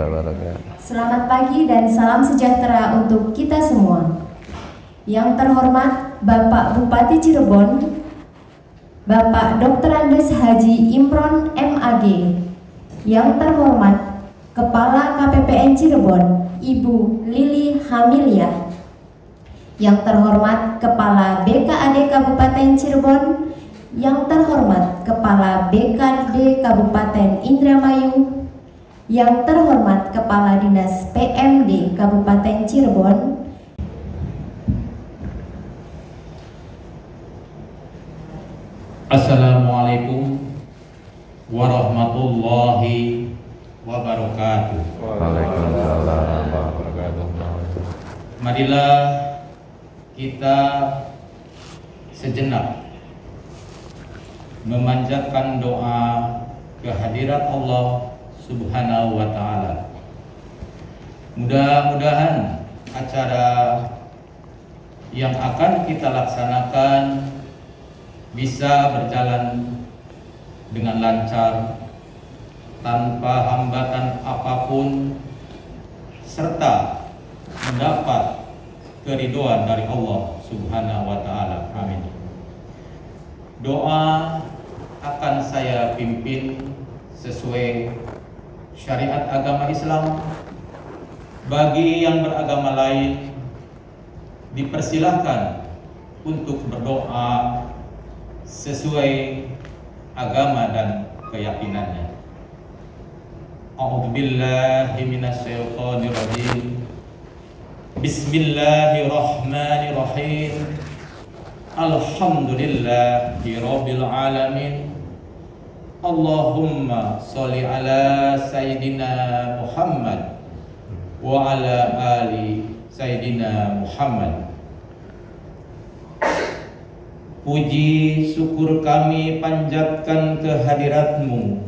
wabarakatuh. Selamat pagi dan salam sejahtera untuk kita semua. Yang terhormat Bapak Bupati Cirebon, Bapak Dr. Andes Haji Imron MAG. Yang terhormat Kepala KPPN Cirebon, Ibu Lili Hamilia. Yang terhormat Kepala BKAD Kabupaten Cirebon, yang terhormat Kepala BKD Kabupaten Indramayu, yang terhormat Kepala Dinas PMD Kabupaten Cirebon, Assalamualaikum warahmatullahi wabarakatuh. Waalaikumsalam wabarakatuh. Marilah kita sejenak memanjatkan doa kehadirat Allah Subhanahu wa Ta'ala. Mudah-mudahan acara yang akan kita laksanakan bisa berjalan dengan lancar, tanpa hambatan apapun, serta mendapat keridhaan dari Allah Subhanahu wa Ta'ala. Amin. Doa akan saya pimpin sesuai syariat agama Islam. Bagi yang beragama lain dipersilahkan untuk berdoa sesuai agama dan keyakinannya. A'udzubillahi minasyaitonir rajim. Bismillahirrahmanirrahim. Alhamdulillahi rabbil alamin. Allahumma sholli ala sayyidina Muhammad wa ala ali sayyidina Muhammad. Puji syukur kami panjatkan kehadirat-Mu,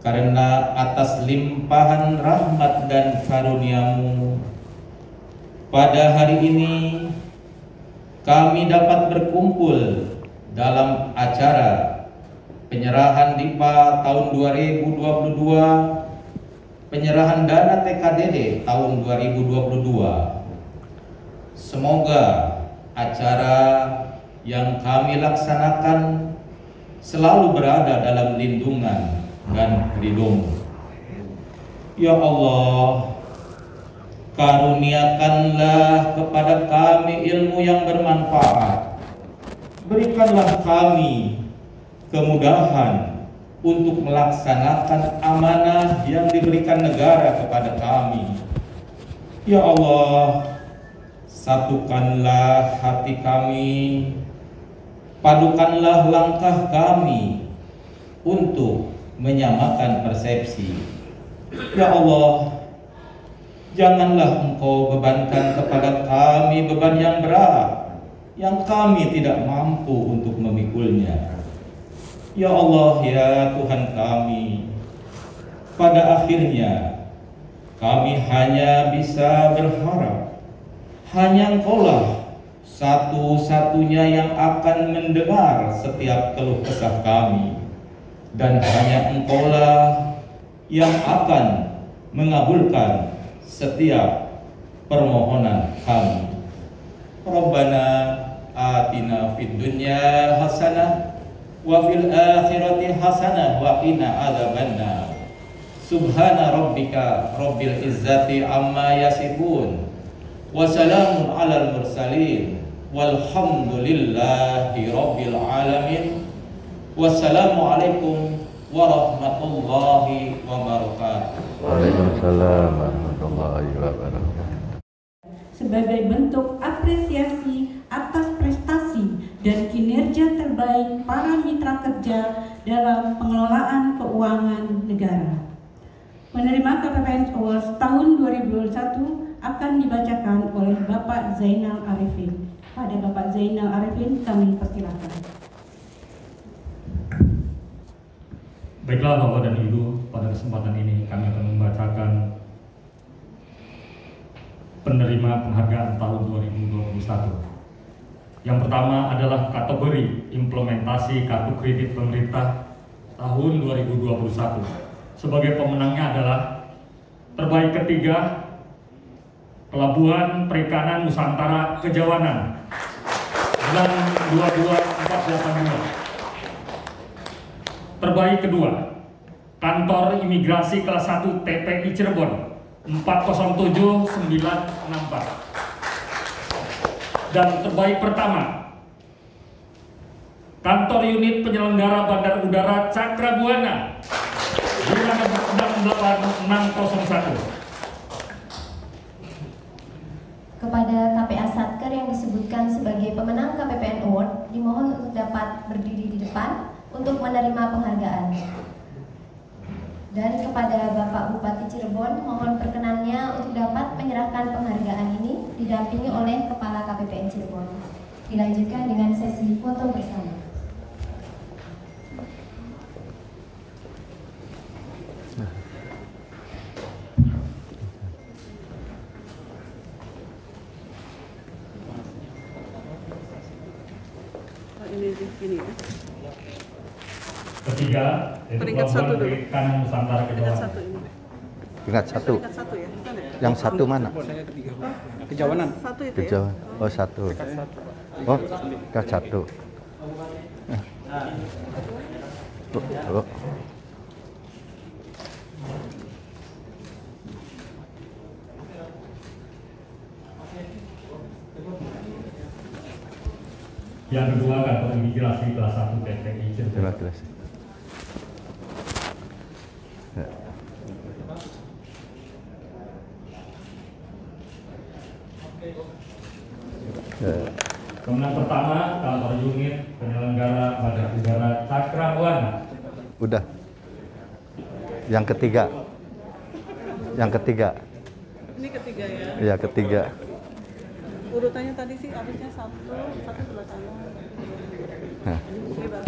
karena atas limpahan rahmat dan karunia-Mu pada hari ini kami dapat berkumpul dalam acara penyerahan DIPA tahun 2022, penyerahan dana TKDD tahun 2022. Semoga acara yang kami laksanakan selalu berada dalam lindungan dan ridho-Mu. Ya Allah, karuniakanlah kepada kami ilmu yang bermanfaat. Berikanlah kami kemudahan untuk melaksanakan amanah yang diberikan negara kepada kami. Ya Allah, satukanlah hati kami, padukanlah langkah kami untuk menyamakan persepsi. Ya Allah, janganlah Engkau bebankan kepada kami beban yang berat yang kami tidak mampu untuk memikulnya. Ya Allah, ya Tuhan kami, pada akhirnya kami hanya bisa berharap hanya Engkaulah satu-satunya yang akan mendengar setiap keluh kesah kami, dan hanya Engkaulah yang akan mengabulkan setiap permohonan kami. Rabbana atina fid dunya hasanah wa fil akhirati hasanah wa qina adzabannar. Subhana rabbika rabbil izzati amma yasifun wa salamun alal mursalin walhamdulillahi rabbil alamin. Wassalamualaikum warahmatullahi wabarakatuh. Waalaikumsalam warahmatullahi wabarakatuh. Sebagai bentuk apresiasi atas prestasi dan kinerja terbaik para mitra kerja dalam pengelolaan keuangan negara, penerima KPPN Awards tahun 2021 akan dibacakan oleh Bapak Zainal Arifin. Pada Bapak Zainal Arifin kami persilakan. Baiklah Bapak dan Ibu, pada kesempatan ini kami akan membacakan penerima penghargaan tahun 2021. Yang pertama adalah kategori implementasi kartu kredit pemerintah tahun 2021. Sebagai pemenangnya adalah Terbaik ketiga, Pelabuhan Perikanan Nusantara Kejawanan 922482. Terbaik kedua, Kantor Imigrasi Kelas 1 TPI Cirebon 407964. Dan terbaik pertama, Kantor Unit Penyelenggara Bandar Udara Cakra Buana 568601. Kepada KPA Satker yang disebutkan sebagai pemenang KPPN Award, dimohon untuk dapat berdiri di depan untuk menerima penghargaan. Dan kepada Bapak Bupati Cirebon, mohon perkenannya untuk dapat menyerahkan penghargaan ini didampingi oleh Kepala KPPN Cirebon. Dilanjutkan dengan sesi foto bersama. Ini ya. Ketiga, yaitu Pelabuhan Perikanan Nusantara Kejawanan. Ingat satu. Peringkat satu ya. Bukan ya? Yang satu mana? Kejawanan. Satu itu ya. Kejawan. Oh satu. Oh, kat satu. Oh. Yang kedua, Kantor Imigrasi Kelas 1 TPI Cirebon. Terima kasih. Pemenang pertama, Kantor Unit Penyelenggara Bandar Udara Cakra Buana. Udah. Yang ketiga. Yang ketiga. Ini ketiga ya. Iya, ketiga. Urutannya tadi sih habisnya satu sebelah kanan. Nah, Ini Bang.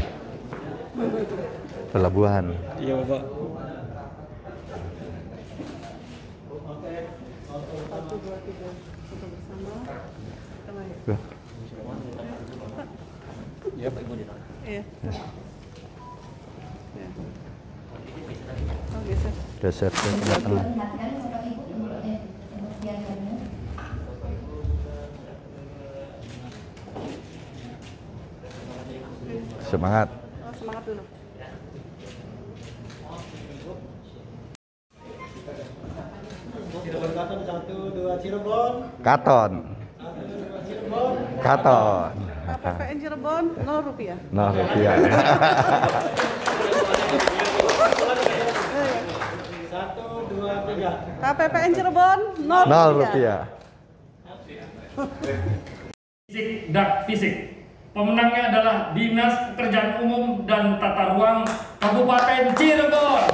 pelabuhan. Iya, Bapak. Satu, dua, tiga. Foto bersama. Tengah ya. Tuh. Iya, Pak Ibu. Iya. Ya. Oh, geser. Geser ke tengah. Perlihatkan foto ibu untuk diajarnya. Semangat. Oh, semangat dulu. Cirebon. Katon. Katon. KPPN Cirebon Rp0. Nah, rupiah. 1, 2, 3. KPPN Cirebon Nol Rp0. rupiah. Fisik dan fisik. Pemenangnya adalah Dinas Pekerjaan Umum dan Tata Ruang Kabupaten Cirebon.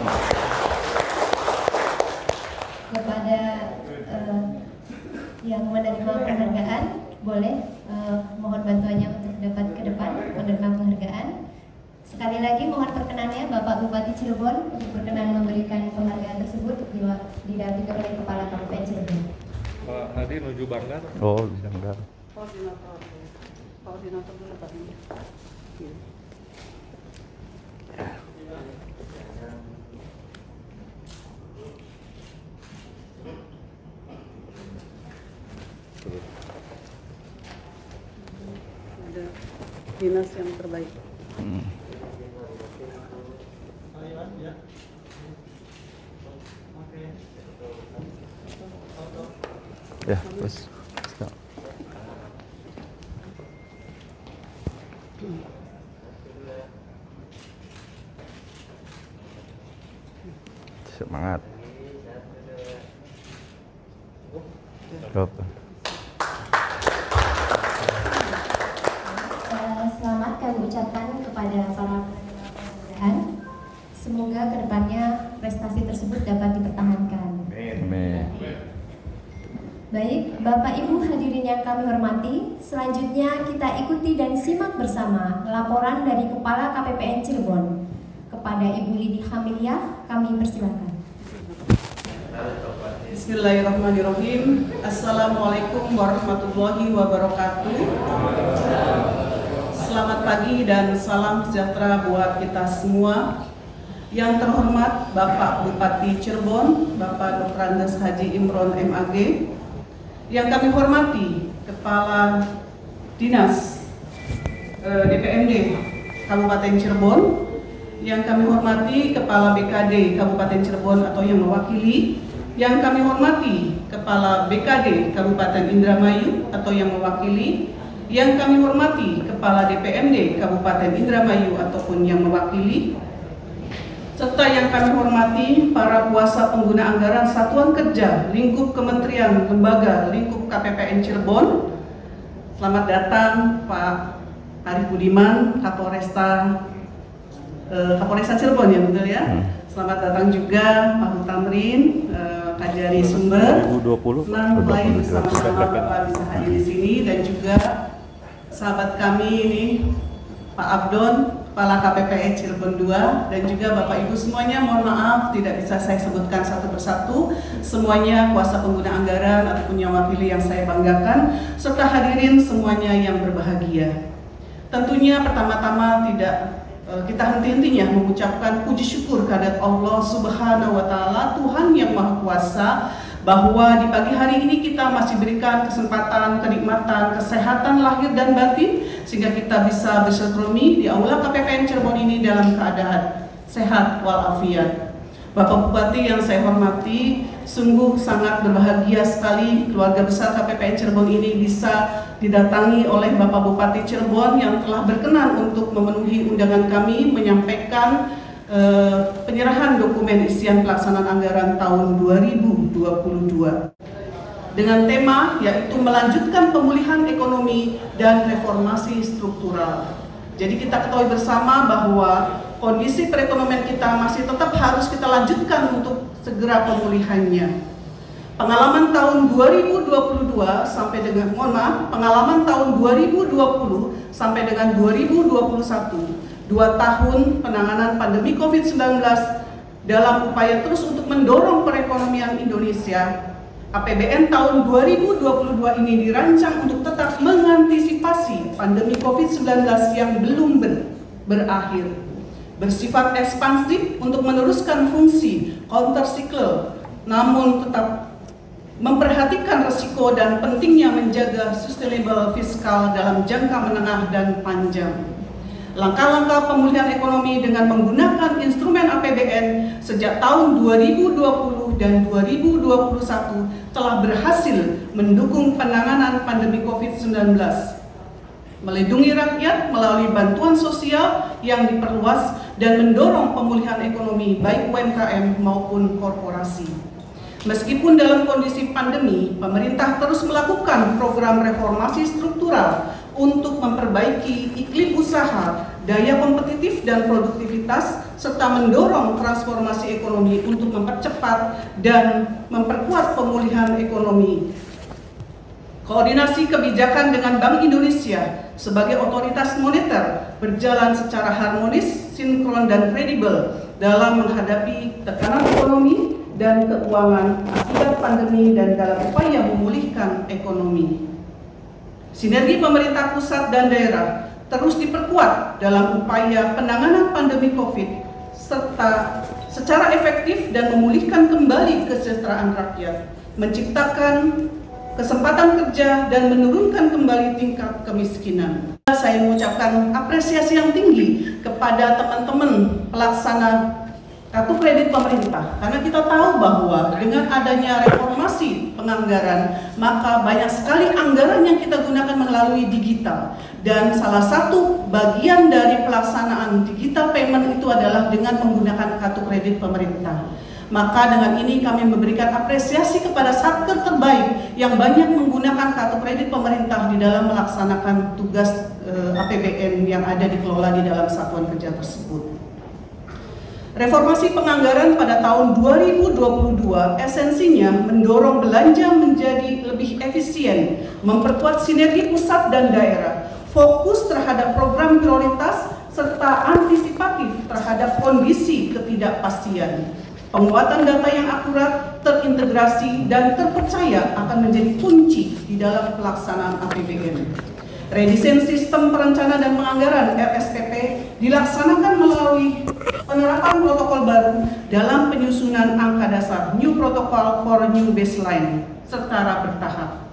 Kepada yang menerima penghargaan, boleh mohon bantuannya untuk dapat ke depan menerima penghargaan. Sekali lagi mohon perkenannya Bapak Bupati Cirebon untuk berkenan memberikan penghargaan tersebut didampingi oleh Kepala Kabupaten Cirebon. Pak Hadi menuju Banggar. Oh, Banggar. Koordinator. Koordinator dulu Pak. Iya. Ada dinas yang terbaik. Ya, terus. Semangat. Selamat kami ucapkan kepada para penerima penghargaan. Semoga kedepannya prestasi tersebut dapat dipertahankan. Amin. Baik, Bapak Ibu hadirin yang kami hormati, selanjutnya kita ikuti dan simak bersama laporan dari Kepala KPPN Cirebon. Kepada Ibu Lidi Hamiliah, kami persilakan. Bismillahirrahmanirrahim. Assalamualaikum warahmatullahi wabarakatuh. Selamat pagi dan salam sejahtera buat kita semua. Yang terhormat Bapak Bupati Cirebon, Bapak Dr. Andes Haji Imron MAG. Yang kami hormati Kepala Dinas DPMD Kabupaten Cirebon. Yang kami hormati Kepala BKD Kabupaten Cirebon atau yang mewakili. Yang kami hormati Kepala BKD Kabupaten Indramayu atau yang mewakili. Yang kami hormati Kepala DPMD Kabupaten Indramayu ataupun yang mewakili. Serta yang kami hormati para kuasa pengguna anggaran Satuan Kerja Lingkup Kementerian Lembaga Lingkup KPPN Cirebon. Selamat datang Pak Arif Budiman, Kapolresta Cirebon ya betul ya. Selamat datang juga Pak Tamrin, Kajari Sumber. 2020. Senang mulai bersama-sama Bapak bisa hadir di sini dan juga sahabat kami ini Pak Abdon, Kepala KPPN Cirebon 2, dan juga Bapak Ibu semuanya, mohon maaf tidak bisa saya sebutkan satu persatu, semuanya kuasa pengguna anggaran ataupun yang wakili yang saya banggakan, serta hadirin semuanya yang berbahagia. Tentunya pertama-tama tidak kita henti-hentinya mengucapkan puji syukur kehadirat Allah Subhanahu wa Ta'ala, Tuhan yang Maha Kuasa, bahwa di pagi hari ini kita masih berikan kesempatan, kenikmatan, kesehatan lahir dan batin sehingga kita bisa bersilaturahmi di aula KPPN Cirebon ini dalam keadaan sehat walafiat. Bapak Bupati yang saya hormati, sungguh sangat berbahagia sekali keluarga besar KPPN Cirebon ini bisa didatangi oleh Bapak Bupati Cirebon yang telah berkenan untuk memenuhi undangan kami menyampaikan penyerahan dokumen isian pelaksanaan anggaran tahun 2022 dengan tema yaitu melanjutkan pemulihan ekonomi dan reformasi struktural. Jadi kita ketahui bersama bahwa kondisi perekonomian kita masih tetap harus kita lanjutkan untuk segera pemulihannya. Pengalaman tahun 2022 sampai dengan pengalaman tahun 2020 sampai dengan 2021, 2 tahun penanganan pandemi COVID-19 dalam upaya terus untuk mendorong perekonomian Indonesia, APBN tahun 2022 ini dirancang untuk tetap mengantisipasi pandemi COVID-19 yang belum berakhir, bersifat ekspansif untuk meneruskan fungsi countercyclical, namun tetap memperhatikan risiko dan pentingnya menjaga sustainable fiskal dalam jangka menengah dan panjang. Langkah-langkah pemulihan ekonomi dengan menggunakan instrumen APBN sejak tahun 2020 dan 2021 telah berhasil mendukung penanganan pandemi COVID-19, melindungi rakyat melalui bantuan sosial yang diperluas dan mendorong pemulihan ekonomi baik UMKM maupun korporasi. Meskipun dalam kondisi pandemi, pemerintah terus melakukan program reformasi struktural untuk memperbaiki iklim usaha, daya kompetitif dan produktivitas, serta mendorong transformasi ekonomi untuk mempercepat dan memperkuat pemulihan ekonomi. Koordinasi kebijakan dengan Bank Indonesia sebagai otoritas moneter berjalan secara harmonis, sinkron, dan kredibel dalam menghadapi tekanan ekonomi dan keuangan akibat pandemi dan dalam upaya memulihkan ekonomi. Sinergi pemerintah pusat dan daerah terus diperkuat dalam upaya penanganan pandemi COVID serta secara efektif dan memulihkan kembali kesejahteraan rakyat, menciptakan kesempatan kerja dan menurunkan kembali tingkat kemiskinan. Saya mengucapkan apresiasi yang tinggi kepada teman-teman pelaksana kartu kredit pemerintah, karena kita tahu bahwa dengan adanya reformasi penganggaran, maka banyak sekali anggaran yang kita gunakan melalui digital, dan salah satu bagian dari pelaksanaan digital payment itu adalah dengan menggunakan kartu kredit pemerintah. Maka dengan ini kami memberikan apresiasi kepada satker terbaik yang banyak menggunakan kartu kredit pemerintah di dalam melaksanakan tugas APBN yang ada dikelola di dalam satuan kerja tersebut. Reformasi penganggaran pada tahun 2022 esensinya mendorong belanja menjadi lebih efisien, memperkuat sinergi pusat dan daerah, fokus terhadap program prioritas, serta antisipatif terhadap kondisi ketidakpastian. Penguatan data yang akurat, terintegrasi, dan terpercaya akan menjadi kunci di dalam pelaksanaan APBN. Redesain Sistem Perencanaan dan Penganggaran (RSPP) dilaksanakan melalui penerapan protokol baru dalam penyusunan angka dasar New Protocol for New Baseline secara bertahap.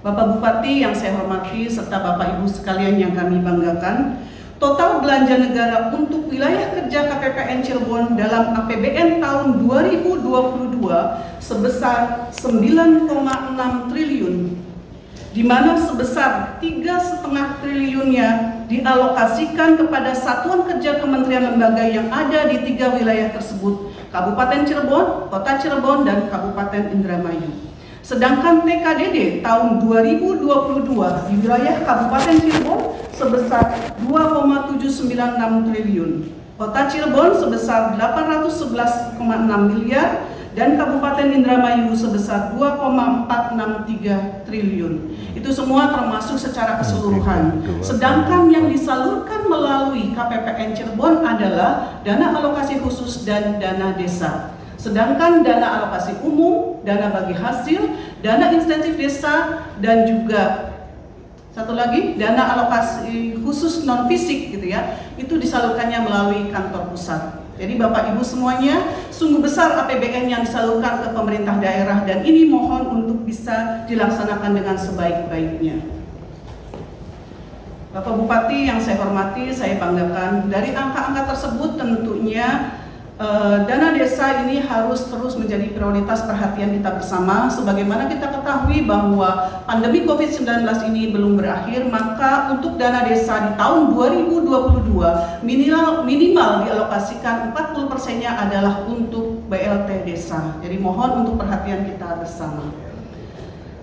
Bapak Bupati yang saya hormati serta Bapak Ibu sekalian yang kami banggakan, total belanja negara untuk wilayah kerja KPPN Cirebon dalam APBN tahun 2022 sebesar 9,6 triliun, di mana sebesar 3,5 triliunnya dialokasikan kepada satuan kerja kementerian lembaga yang ada di 3 wilayah tersebut, Kabupaten Cirebon, Kota Cirebon, dan Kabupaten Indramayu. Sedangkan TKDD tahun 2022 di wilayah Kabupaten Cirebon sebesar 2,796 triliun, Kota Cirebon sebesar 811,6 miliar, dan Kabupaten Indramayu sebesar 2,463 triliun. Itu semua termasuk secara keseluruhan. Sedangkan yang disalurkan melalui KPPN Cirebon adalah dana alokasi khusus dan dana desa. Sedangkan dana alokasi umum, dana bagi hasil, dana insentif desa, dan juga satu lagi dana alokasi khusus non fisik gitu ya, itu disalurkannya melalui kantor pusat. Jadi Bapak Ibu semuanya, sungguh besar APBN yang disalurkan ke pemerintah daerah, dan ini mohon untuk bisa dilaksanakan dengan sebaik-baiknya. Bapak Bupati yang saya hormati, saya banggakan, dari angka-angka tersebut tentunya dana desa ini harus terus menjadi prioritas perhatian kita bersama. Sebagaimana kita ketahui bahwa pandemi COVID-19 ini belum berakhir, maka untuk dana desa di tahun 2022 minimal dialokasikan 40%-nya adalah untuk BLT desa. Jadi mohon untuk perhatian kita bersama.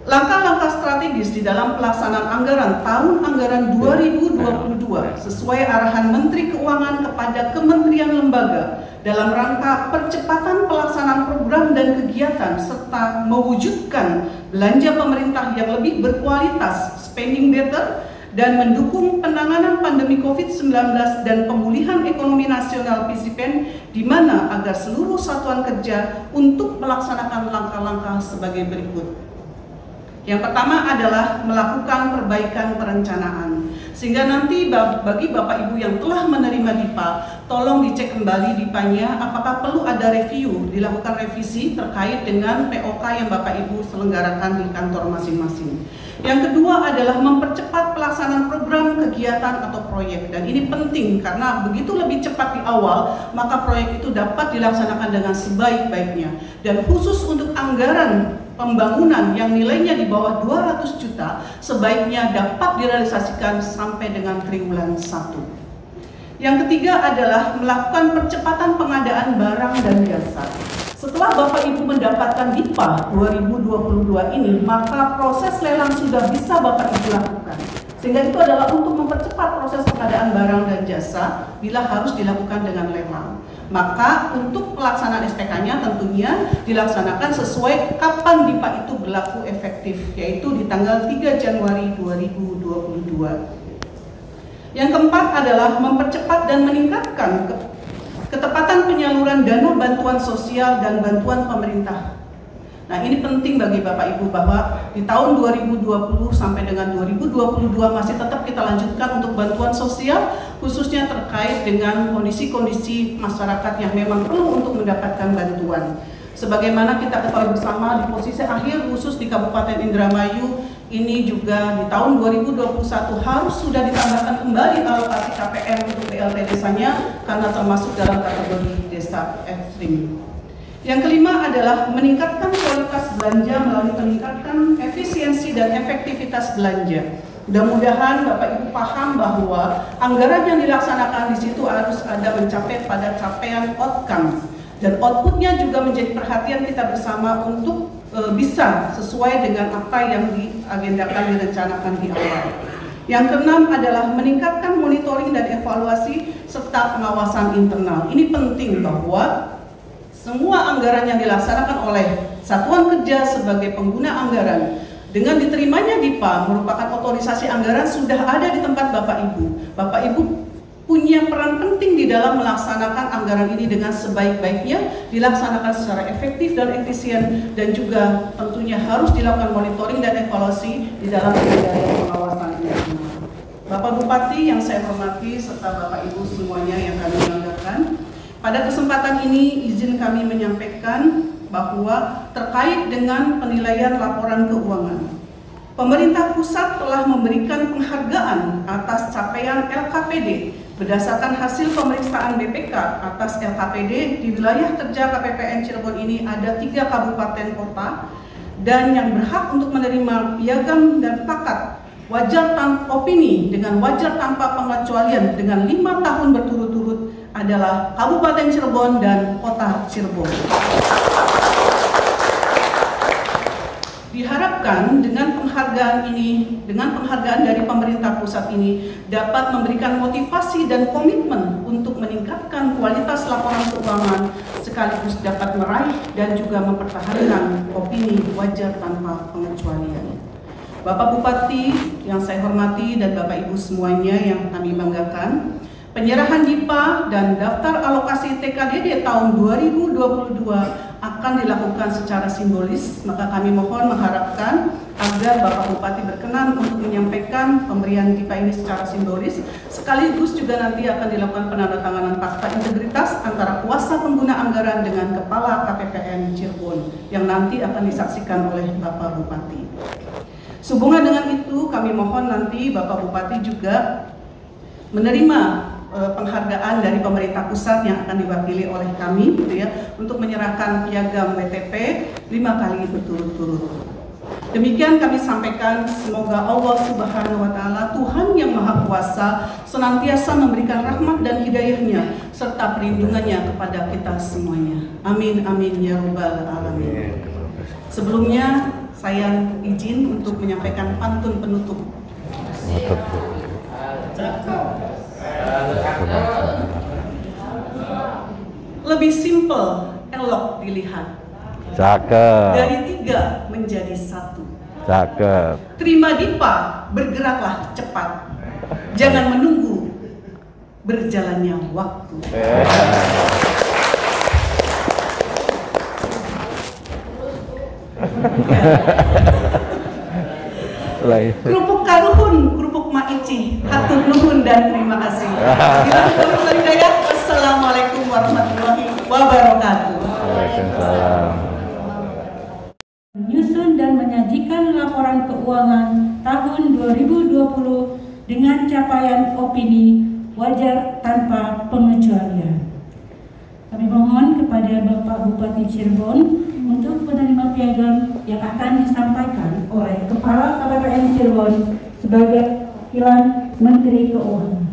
Langkah-langkah strategis di dalam pelaksanaan anggaran tahun anggaran 2022 sesuai arahan Menteri Keuangan kepada kementerian lembaga dalam rangka percepatan pelaksanaan program dan kegiatan serta mewujudkan belanja pemerintah yang lebih berkualitas, spending better, dan mendukung penanganan pandemi COVID-19 dan pemulihan ekonomi nasional PCPN, di mana agar seluruh satuan kerja untuk melaksanakan langkah-langkah sebagai berikut. Yang pertama adalah melakukan perbaikan perencanaan, sehingga nanti bagi Bapak Ibu yang telah menerima DIPA, tolong dicek kembali DIPA-nya apakah perlu ada review, dilakukan revisi terkait dengan POK yang Bapak Ibu selenggarakan di kantor masing-masing. Yang kedua adalah mempercepat pelaksanaan program, kegiatan, atau proyek. Dan ini penting karena begitu lebih cepat di awal, maka proyek itu dapat dilaksanakan dengan sebaik-baiknya. Dan khusus untuk anggaran pembangunan yang nilainya di bawah 200 juta, sebaiknya dapat direalisasikan sampai dengan triwulan 1. Yang ketiga adalah melakukan percepatan pengadaan barang dan jasa. Setelah Bapak Ibu mendapatkan DIPA 2022 ini, maka proses lelang sudah bisa Bapak Ibu lakukan. Sehingga itu adalah untuk mempercepat proses pengadaan barang dan jasa bila harus dilakukan dengan lelang. Maka untuk pelaksanaan SPK-nya tentunya dilaksanakan sesuai kapan DIPA itu berlaku efektif, yaitu di tanggal 3 Januari 2022. Yang keempat adalah mempercepat dan meningkatkan ketepatan penyaluran dana bantuan sosial dan bantuan pemerintah. Nah, ini penting bagi Bapak Ibu bahwa di tahun 2020 sampai dengan 2022 masih tetap kita lanjutkan untuk bantuan sosial, khususnya terkait dengan kondisi-kondisi masyarakat yang memang perlu untuk mendapatkan bantuan. Sebagaimana kita ketahui bersama, di posisi akhir khusus di Kabupaten Indramayu ini juga di tahun 2021 harus sudah ditambahkan kembali alokasi KPM untuk BLT desanya karena termasuk dalam kategori desa ekstrim. Yang kelima adalah meningkatkan kualitas belanja melalui peningkatan efisiensi dan efektivitas belanja. Mudah-mudahan Bapak Ibu paham bahwa anggaran yang dilaksanakan di situ harus ada mencapai pada capaian outcome, dan outputnya juga menjadi perhatian kita bersama untuk bisa sesuai dengan apa yang diagendakan, direncanakan di awal. Yang keenam adalah meningkatkan monitoring dan evaluasi serta pengawasan internal. Ini penting bahwa semua anggaran yang dilaksanakan oleh satuan kerja sebagai pengguna anggaran dengan diterimanya DIPA merupakan otorisasi anggaran sudah ada di tempat Bapak Ibu. Bapak Ibu punya peran penting di dalam melaksanakan anggaran ini dengan sebaik-baiknya, dilaksanakan secara efektif dan efisien, dan juga tentunya harus dilakukan monitoring dan evaluasi di dalam pengawasan ini. Bapak Bupati yang saya hormati serta Bapak Ibu semuanya yang kami banggakan, pada kesempatan ini izin kami menyampaikan bahwa terkait dengan penilaian laporan keuangan, pemerintah pusat telah memberikan penghargaan atas capaian LKPD berdasarkan hasil pemeriksaan BPK atas LKPD di wilayah kerja KPPN Cirebon ini ada 3 kabupaten kota, dan yang berhak untuk menerima piagam dan plakat wajar tanpa opini dengan wajar tanpa pengecualian dengan 5 tahun berturut-turut adalah Kabupaten Cirebon dan Kota Cirebon. Diharapkan dengan penghargaan ini, dengan penghargaan dari pemerintah pusat ini dapat memberikan motivasi dan komitmen untuk meningkatkan kualitas laporan keuangan sekaligus dapat meraih dan juga mempertahankan opini wajar tanpa pengecualian. Bapak Bupati yang saya hormati dan Bapak Ibu semuanya yang kami banggakan, penyerahan DIPA dan daftar alokasi TKDD tahun 2022 akan dilakukan secara simbolis, maka kami mohon mengharapkan agar Bapak Bupati berkenan untuk menyampaikan pemberian DIPA ini secara simbolis, sekaligus juga nanti akan dilakukan penandatanganan fakta integritas antara kuasa pengguna anggaran dengan Kepala KPPN Cirebon yang nanti akan disaksikan oleh Bapak Bupati. Sehubungan dengan itu, kami mohon nanti Bapak Bupati juga menerima penghargaan dari pemerintah pusat yang akan diwakili oleh kami, gitu ya, untuk menyerahkan piagam WTP 5 kali berturut-turut. Demikian kami sampaikan, semoga Allah Subhanahu wa Ta'ala, Tuhan yang Maha Kuasa, senantiasa memberikan rahmat dan hidayahnya serta perlindungannya kepada kita semuanya. Amin amin ya rabbal alamin. Sebelumnya saya izin untuk menyampaikan pantun penutup. Lebih simpel, elok dilihat. Cakep. Dari 3 menjadi 1. Cakep. Terima DIPA, bergeraklah cepat. Jangan menunggu berjalannya waktu. Kerupuk karuhun, kerupuk maici, hatur nuhun dan terima kasih. Assalamualaikum warahmatullahi wabarakatuh. Waalaikumsalam. Menyusun dan menyajikan laporan keuangan tahun 2020 dengan capaian opini wajar tanpa pengecualian. Kami mohon kepada Bapak Bupati Cirebon untuk menerima piagam yang akan disampaikan oleh Kepala KPPN Cirebon sebagai wakilan Menteri Keuangan.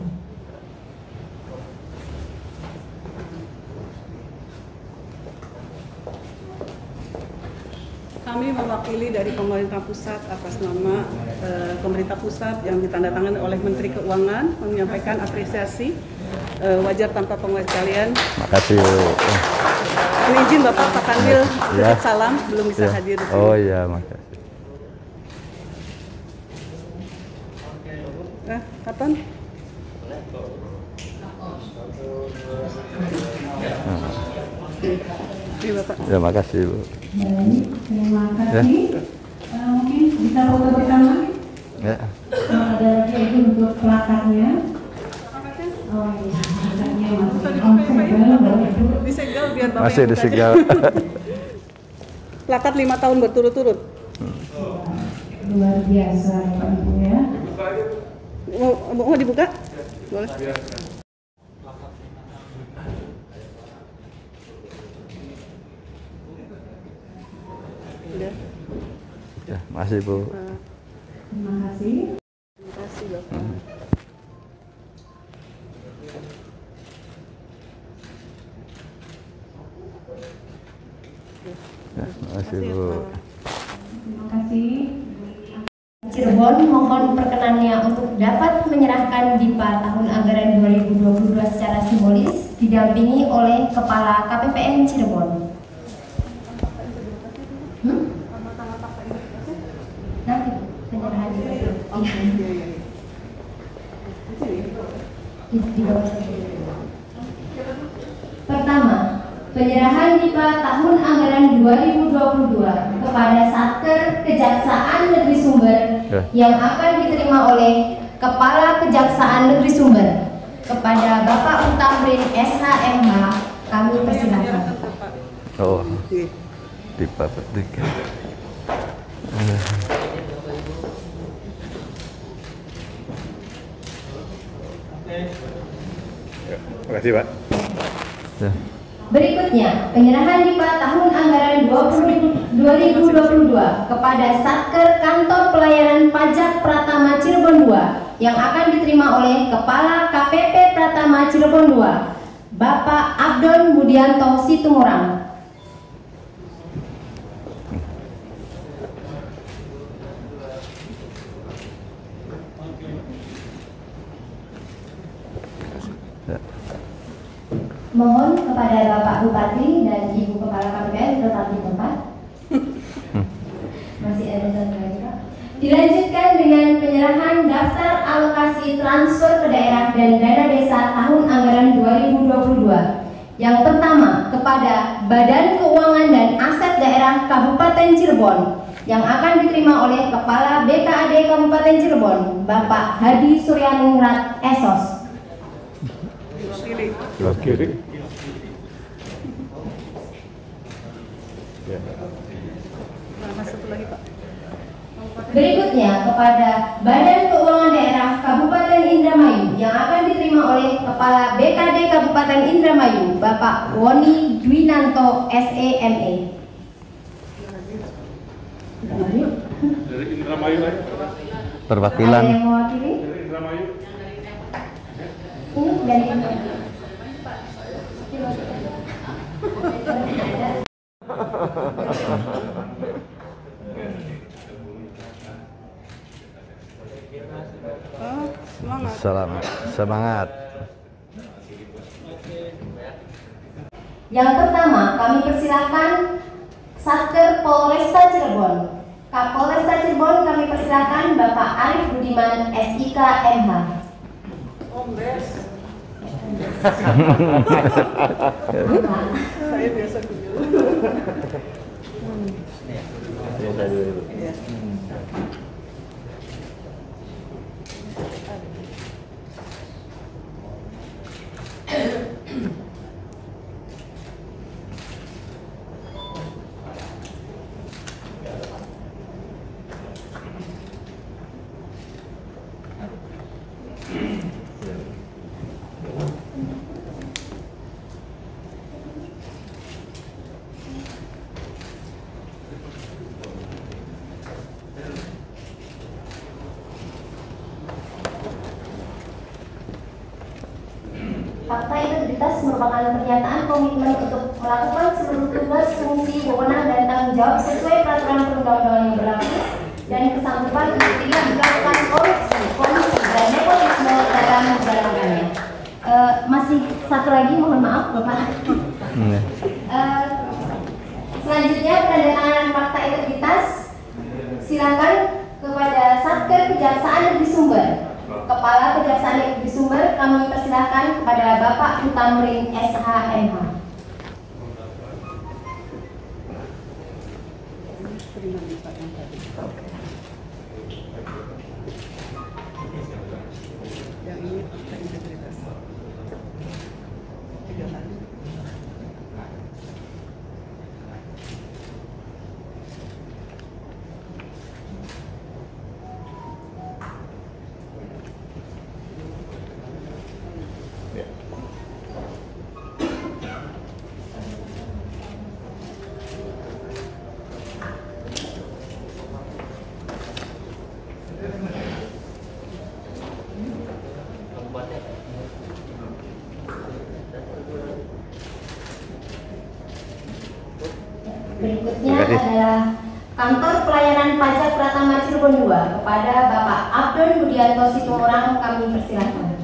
Kami mewakili dari pemerintah pusat atas nama pemerintah pusat yang ditandatangani oleh Menteri Keuangan menyampaikan apresiasi wajar tanpa pengecualian. Makasih. Ini izin Bapak Pak Kanwil titip salam, belum bisa hadir. Oh iya, makasih. Kapan? Iya Bapak. Ya makasih Bu. Baik, terima kasih. Mungkin bisa foto bersama? Ya. Ada lagi untuk plakatnya. Oh iya, plakatnya masih Disegel biar Bapak Masih yang buka disegel. aja. Plakat 5 tahun berturut-turut. luar biasa Pak Ibu ya. Mau dibuka? Boleh. Udah. Ya, makasih Bu. Terima kasih. Terima kasih Bapak. Ya, makasih Bu. Terima kasih. Cirebon mohon perkenannya untuk dapat menyerahkan DIPA tahun anggaran 2022 secara simbolis didampingi oleh Kepala KPPN Cirebon. Nanti penyerahan DIPA. Di bawah saja. Pertama, penyerahan DIPA tahun anggaran 2022 kepada Satker Kejaksaan Negeri Sumber yang akan diterima oleh Kepala Kejaksaan Negeri Sumber. Kepada Bapak Utamrin SHMH kami persilakan. Oh, diperhatikan. Terima kasih, Pak. Ya. Berikutnya, penyerahan DIPA tahun anggaran 2022 kepada Satker Kantor Pelayanan Pajak Pratama Cirebon II yang akan diterima oleh Kepala KPP Pratama Cirebon II, Bapak Abdon Budianto Situmorang. Mohon kepada Bapak Bupati dan Ibu Kepala KPPN tetap di tempat. Masih ada satu lagi, Pak. Dilanjutkan dengan penyerahan daftar alokasi transfer ke daerah dan dana desa tahun anggaran 2022. Yang pertama kepada Badan Keuangan dan Aset Daerah Kabupaten Cirebon yang akan diterima oleh Kepala BKAD Kabupaten Cirebon, Bapak Hadi Suryaningrat Esos. Sebelah kiri. Ya. Berikutnya kepada Badan Keuangan Daerah Kabupaten Indramayu yang akan diterima oleh Kepala BKD Kabupaten Indramayu, Bapak Woni Dwinanto SEME. Dari Indramayu lagi. Perwakilan. Ada yang mewakili? Dari Indramayu. Ini dari Indramayu. Semangat. Yang pertama, kami persilakan Satker Polresta Cirebon. Kapolresta Cirebon kami persilakan Bapak Arif Budiman SIK MH. Saya biasa dulu. Fakta integritas merupakan pernyataan komitmen untuk melakukan seluruh tugas, fungsi, wewenang, dan tanggung jawab sesuai peraturan perundang-undangan yang berlaku dan kesanggupan untuk tidak melakukan korupsi, kolusi, dan nepotisme dalam menjalankannya. Masih satu lagi, mohon maaf Bapak. Selanjutnya penandatanganan fakta integritas silakan kepada Satker Kejaksaan Negeri Sumber. Kepala Kejaksaan Negeri Sumber kami persilahkan kepada Bapak Utamrin SHMH. Berikutnya adalah Kantor Pelayanan Pajak Pratama Cirebon II kepada Bapak Abdon Budianto Situmorang kami persilahkan.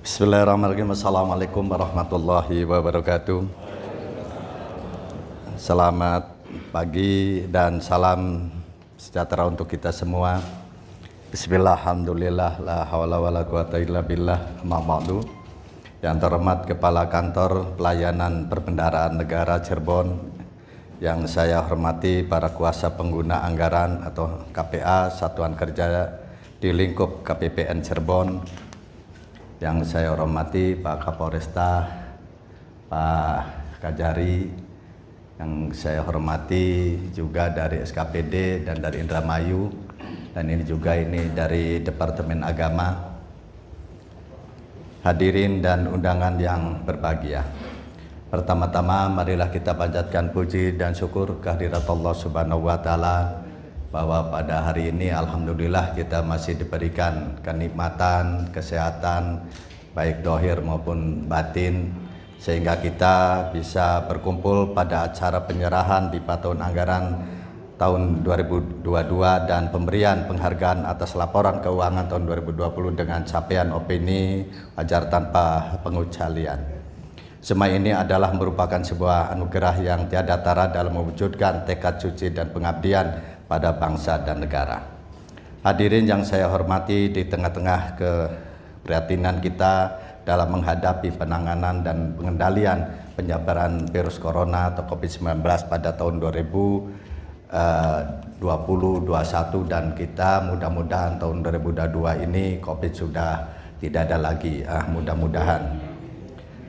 Bismillahirrahmanirrahim. Assalamualaikum warahmatullahi wabarakatuh. Selamat pagi dan salam sejahtera untuk kita semua. Bismillah, alhamdulillah, la hawla wa la quwata illa billah, amma ba'du. Yang terhormat Kepala Kantor Pelayanan Perbendaharaan Negara Cirebon, yang saya hormati para kuasa pengguna anggaran atau KPA Satuan Kerja di lingkup KPPN Cirebon, yang saya hormati Pak Kapolresta, Pak Kajari, yang saya hormati juga dari SKPD dan dari Indramayu, dan ini juga dari Departemen Agama. Hadirin dan undangan yang berbahagia. Pertama-tama marilah kita panjatkan puji dan syukur kehadirat Allah Subhanahu wa taala bahwa pada hari ini alhamdulillah kita masih diberikan kenikmatan, kesehatan baik dohir maupun batin, sehingga kita bisa berkumpul pada acara penyerahan di tahun anggaran tahun 2022 dan pemberian penghargaan atas laporan keuangan tahun 2020 dengan capaian opini wajar tanpa pengecualian. Semua ini adalah merupakan sebuah anugerah yang tiada tara dalam mewujudkan tekad suci dan pengabdian pada bangsa dan negara. Hadirin yang saya hormati, di tengah-tengah keprihatinan kita dalam menghadapi penanganan dan pengendalian penyebaran virus corona atau COVID-19 pada tahun 2020-21 dan kita mudah-mudahan tahun 2022 ini COVID sudah tidak ada lagi, mudah-mudahan.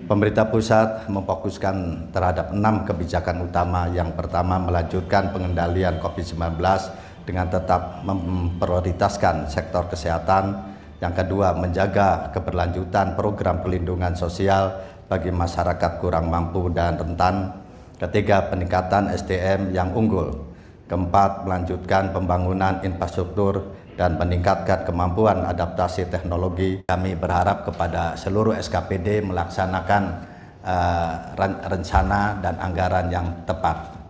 Pemerintah pusat memfokuskan terhadap 6 kebijakan utama. Yang pertama, melanjutkan pengendalian COVID-19 dengan tetap memprioritaskan sektor kesehatan. Yang kedua, menjaga keberlanjutan program pelindungan sosial bagi masyarakat kurang mampu dan rentan. Ketiga, peningkatan SDM yang unggul. Keempat, melanjutkan pembangunan infrastruktur dan meningkatkan kemampuan adaptasi teknologi. Kami berharap kepada seluruh SKPD melaksanakan rencana dan anggaran yang tepat.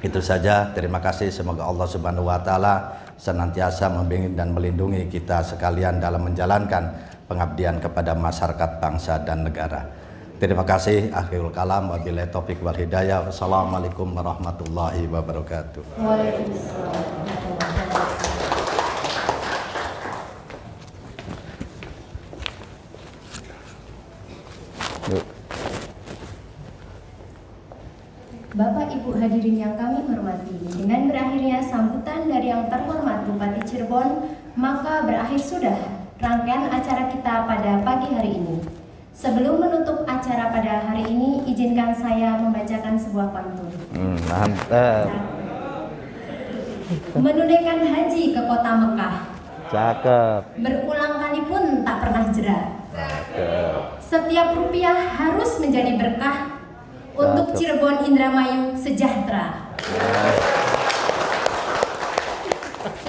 Itu saja, terima kasih. Semoga Allah Subhanahu wa taala senantiasa membimbing dan melindungi kita sekalian dalam menjalankan pengabdian kepada masyarakat, bangsa dan negara. Terima kasih. Akhirul kalam, wabillahi taufik wal hidayah. Wassalamualaikum warahmatullahi wabarakatuh. Waalaikumsalam. Bapak Ibu hadirin yang kami hormati, dengan berakhirnya sambutan dari yang terhormat Bupati Cirebon, maka berakhir sudah rangkaian acara kita pada pagi hari ini. Sebelum menutup acara pada hari ini, izinkan saya membacakan sebuah pantun. Mantap. Menunaikan haji ke kota Mekah. Cakep. Berulang kali pun tak pernah jera. Setiap rupiah harus menjadi berkah. Untuk Cirebon Indramayu sejahtera.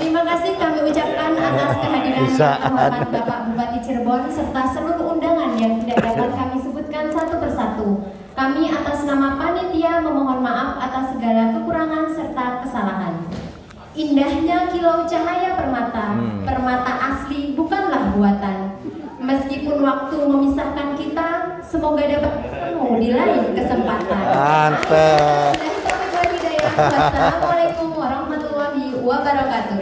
Terima kasih kami ucapkan atas kehadiran yang terhormat Bapak Bupati Cirebon serta seluruh undangan yang tidak dapat kami sebutkan satu persatu. Kami atas nama panitia memohon maaf atas segala kekurangan serta kesalahan. Indahnya kilau cahaya permata, permata asli bukanlah buatan. Meskipun waktu memisahkan kita, semoga dapat bertemu di lain kesempatan. Mantap. Wassalamualaikum warahmatullahi wabarakatuh.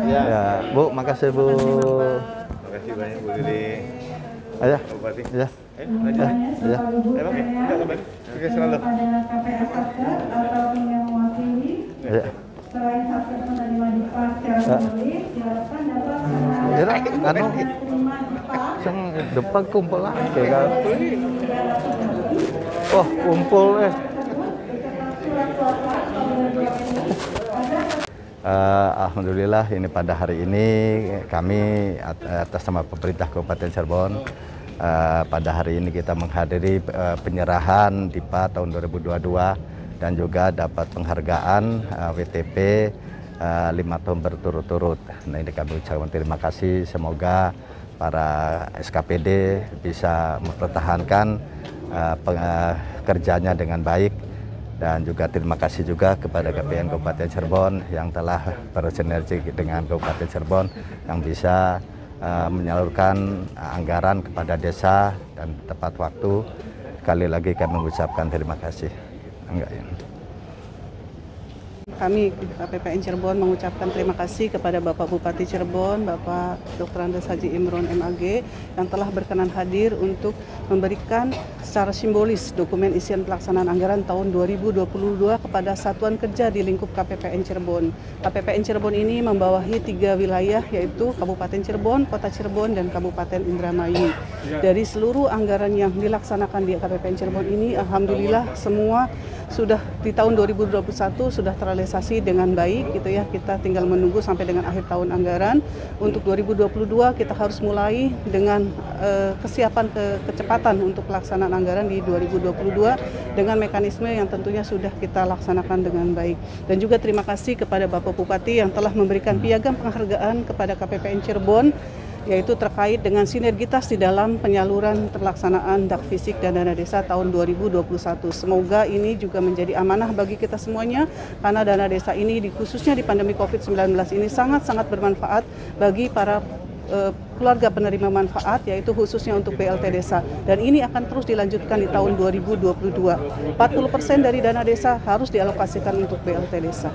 Ya, Bu, makasih Bu. Makasih banyak Bu Lili. Ayo. Bupati. Ya. Ya. Oke, selalu. Pada KPA Satgas atau yang mewakili. Ya. Selain Satgas menerima dipas secara menulis, diharapkan dapat Anu, sang depan kumpul lah, kan? Oh, kumpul Alhamdulillah ini pada hari ini kami atas nama pemerintah Kabupaten Cirebon pada hari ini kita menghadiri penyerahan DIPA tahun 2022 dan juga dapat penghargaan WTP 5 tahun berturut-turut. Nah, ini kami ucapkan terima kasih. Semoga para SKPD bisa mempertahankan kerjanya dengan baik, dan juga terima kasih juga kepada KPN Kabupaten Cirebon yang telah bersinergi dengan Kabupaten Cirebon yang bisa menyalurkan anggaran kepada desa dan tepat waktu. Sekali lagi kami mengucapkan terima kasih. Kami KPPN Cirebon mengucapkan terima kasih kepada Bapak Bupati Cirebon, Bapak Dr. Andes Haji Imron MAG yang telah berkenan hadir untuk memberikan secara simbolis dokumen isian pelaksanaan anggaran tahun 2022 kepada satuan kerja di lingkup KPPN Cirebon. KPPN Cirebon ini membawahi 3 wilayah, yaitu Kabupaten Cirebon, Kota Cirebon, dan Kabupaten Indramayu. Dari seluruh anggaran yang dilaksanakan di KPPN Cirebon ini, alhamdulillah semua sudah di tahun 2021 sudah terrealisasi dengan baik gitu ya. Kita tinggal menunggu sampai dengan akhir tahun anggaran. Untuk 2022 kita harus mulai dengan kesiapan kecepatan untuk pelaksanaan anggaran di 2022 dengan mekanisme yang tentunya sudah kita laksanakan dengan baik. Dan juga terima kasih kepada Bapak Bupati yang telah memberikan piagam penghargaan kepada KPPN Cirebon, yaitu terkait dengan sinergitas di dalam penyaluran pelaksanaan Dakfisik dan dana desa tahun 2021. Semoga ini juga menjadi amanah bagi kita semuanya, karena dana desa ini khususnya di pandemi COVID-19 ini sangat-sangat bermanfaat bagi para keluarga penerima manfaat, yaitu khususnya untuk BLT desa. Dan ini akan terus dilanjutkan di tahun 2022. 40% dari dana desa harus dialokasikan untuk BLT desa.